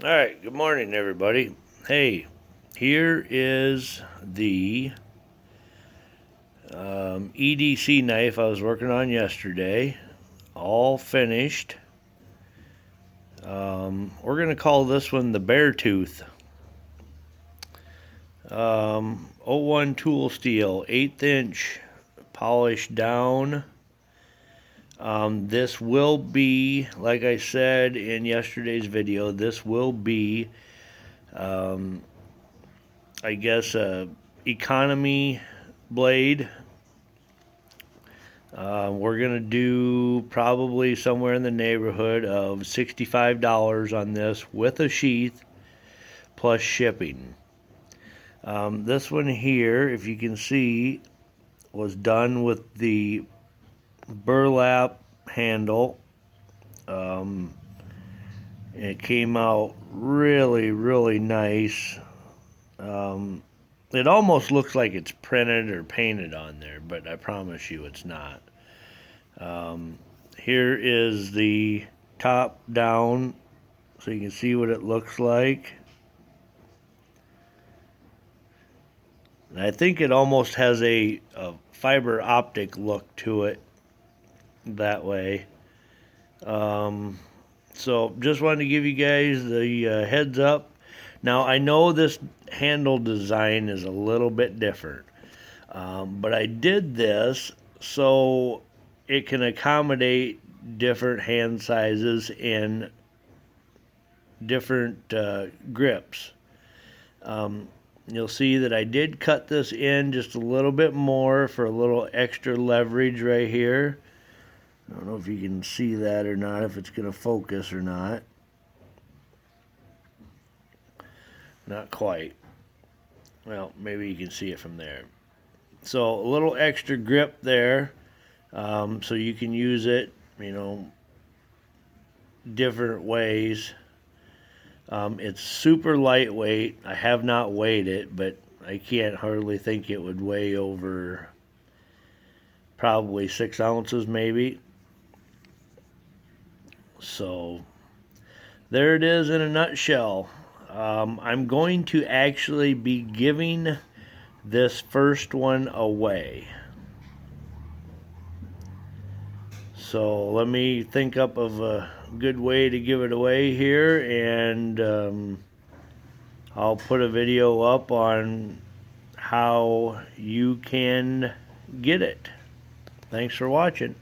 Alright, good morning everybody. Hey, here is the EDC knife I was working on yesterday. All finished. We're going to call this one the Beartooth. 01 tool steel, 1/8 inch, polished down. This will be, like I said in yesterday's video, this will be, I guess, a economy blade. We're going to do probably somewhere in the neighborhood of $65 on this with a sheath plus shipping. This one here, if you can see, was done with the burlap handle. It came out really nice. It almost looks like it's printed or painted on there, but I promise you it's not. Here is the top down, so you can see what it looks like. And I think it almost has a fiber optic look to it that way. So just wanted to give you guys the heads up. Now I know this handle design is a little bit different, but I did this so it can accommodate different hand sizes and different grips. You'll see that I did cut this in just a little bit more for a little extra leverage right here. I don't know if you can see that or not, if it's going to focus or not. Not quite. Well, maybe you can see it from there. So a little extra grip there, so you can use it, different ways. It's super lightweight. I have not weighed it, but I can't hardly think it would weigh over probably 6 ounces maybe. So there it is in a nutshell. I'm going to actually be giving this first one away. So let me think up of a good way to give it away here, and I'll put a video up on how you can get it. Thanks for watching.